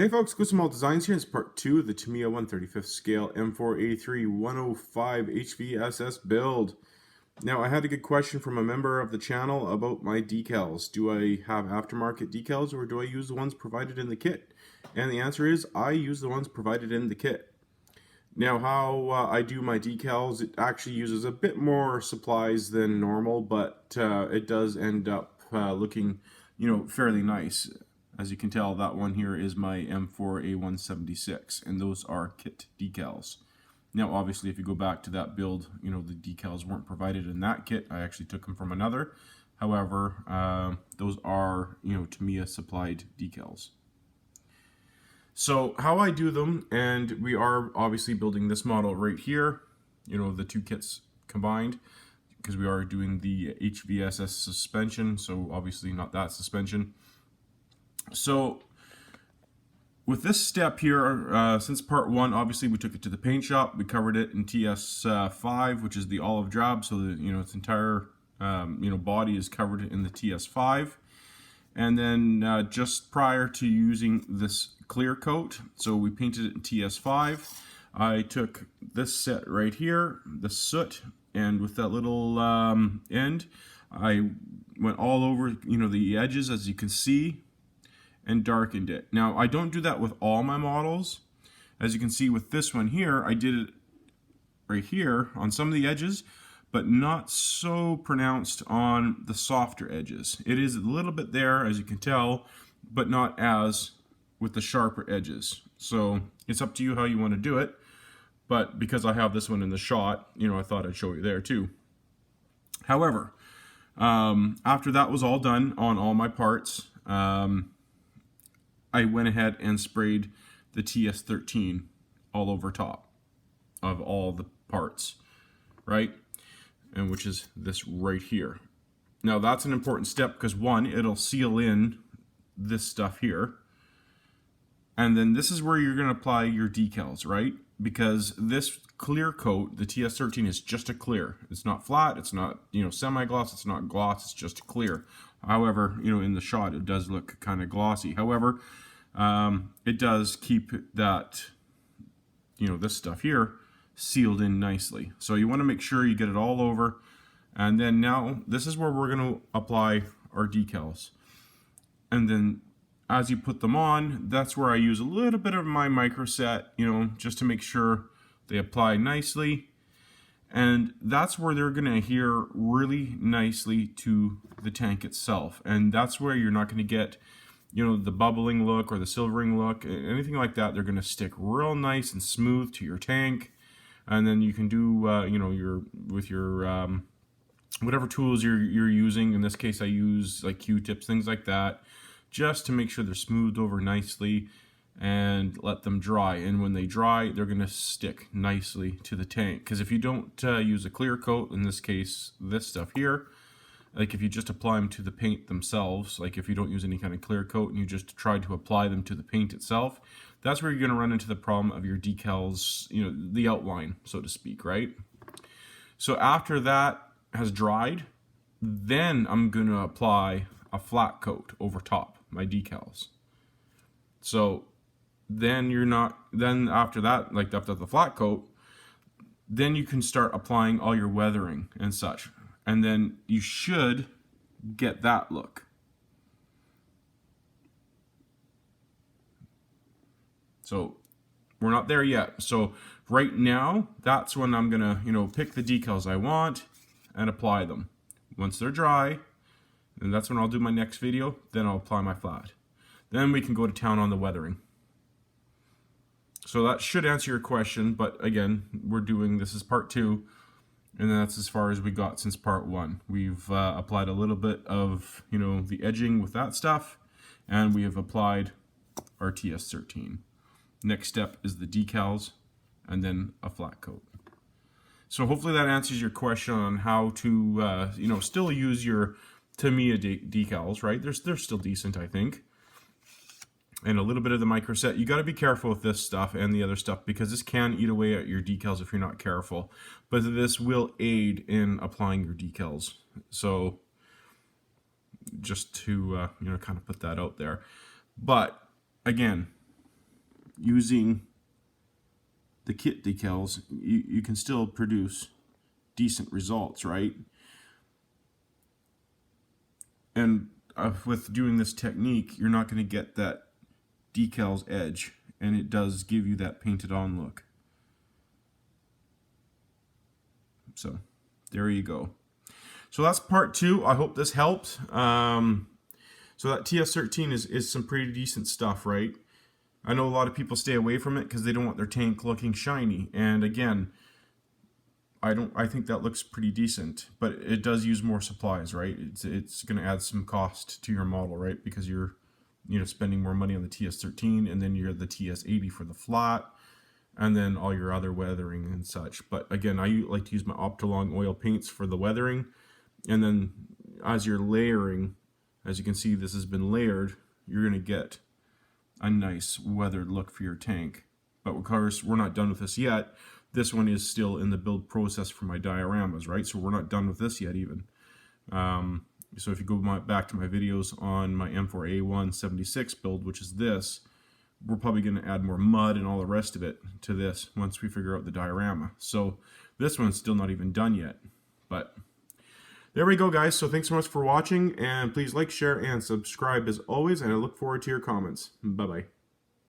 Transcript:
Hey folks, Gussamal Designs here. It's part 2 of the Tamiya 135th scale M4A3 105 HVSS build. Now, I had a good question from a member of the channel about my decals. Do I have aftermarket decals or do I use the ones provided in the kit? And the answer is I use the ones provided in the kit. Now, how I do my decals, it actually uses a bit more supplies than normal, but it does end up looking, fairly nice. As you can tell, that one here is my M4A176, and those are kit decals. Now, obviously, if you go back to that build, the decals weren't provided in that kit. I actually took them from another. However, those are, Tamiya supplied decals. So how I do them, and we are obviously building this model right here, the two kits combined, because we are doing the HVSS suspension, so obviously not that suspension. So with this step here, since part 1, obviously we took it to the paint shop. We covered it in TS5, which is the olive drab, so that its entire body is covered in the TS5. And then just prior to using this clear coat, so we painted it in TS5. I took this set right here, the soot, and with that little end, I went all over the edges, as you can see, and darkened it. Now, I don't do that with all my models. As you can see with this one here, I did it right here on some of the edges, but not so pronounced on the softer edges. It is a little bit there, as you can tell, but not as with the sharper edges. So it's up to you how you want to do it. But because I have this one in the shot, I thought I'd show you there too. However, after that was all done on all my parts, I went ahead and sprayed the TS13 all over top of all the parts, right? And which is this right here. Now that's an important step because one, it'll seal in this stuff here. And then this is where you're going to apply your decals, right? Because this clear coat, the TS13, is just a clear. It's not flat, it's not, semi-gloss, it's not gloss, it's just clear. However, in the shot, it does look kind of glossy. However, it does keep that, this stuff here sealed in nicely. So you want to make sure you get it all over. And then now, this is where we're going to apply our decals. And then as you put them on, that's where I use a little bit of my micro set, just to make sure they apply nicely. And that's where they're going to adhere really nicely to the tank itself. And that's where you're not going to get, the bubbling look or the silvering look, anything like that. They're going to stick real nice and smooth to your tank. And then you can do, with your whatever tools you're using. In this case, I use like Q-tips, things like that, just to make sure they're smoothed over nicely and let them dry. And when they dry, they're going to stick nicely to the tank. Because if you don't use a clear coat, in this case, this stuff here, like if you just apply them to the paint themselves, like if you don't use any kind of clear coat and you just try to apply them to the paint itself, that's where you're going to run into the problem of your decals, the outline, so to speak, right? So after that has dried, then I'm going to apply a flat coat over top my decals. So then after that, like after the flat coat, then you can start applying all your weathering and such. And then you should get that look. So we're not there yet. So right now, that's when I'm gonna, pick the decals I want and apply them. Once they're dry, and that's when I'll do my next video, then I'll apply my flat. Then we can go to town on the weathering. So that should answer your question, but again, this is part 2, and that's as far as we got since part 1. We've applied a little bit of, the edging with that stuff, and we have applied our TS13. Next step is the decals, and then a flat coat. So hopefully that answers your question on how to, still use your Tamiya decals, right? They're still decent, I think. And a little bit of the micro set. You got to be careful with this stuff and the other stuff because this can eat away at your decals if you're not careful. But this will aid in applying your decals. So just to kind of put that out there. But again, using the kit decals, you can still produce decent results, right? And with doing this technique, you're not going to get that decals edge, and it does give you that painted on look. So there you go. So that's part 2. I hope this helped. So that TS13 is some pretty decent stuff, right? I know a lot of people stay away from it because they don't want their tank looking shiny. And again, I think that looks pretty decent, but it does use more supplies, right? It's going to add some cost to your model, right? Because you're spending more money on the TS13, and then you're the TS80 for the flat, and then all your other weathering and such. But again, I like to use my Optilong oil paints for the weathering, and then as you're layering, as you can see, this has been layered, you're going to get a nice weathered look for your tank. But of course, we're not done with this yet. This one is still in the build process for my dioramas, right? So we're not done with this yet even. So if you go back to my videos on my M4A1 76 build, which is this, we're probably going to add more mud and all the rest of it to this once we figure out the diorama. So this one's still not even done yet. But there we go, guys. So thanks so much for watching, and please like, share, and subscribe as always, and I look forward to your comments. Bye-bye.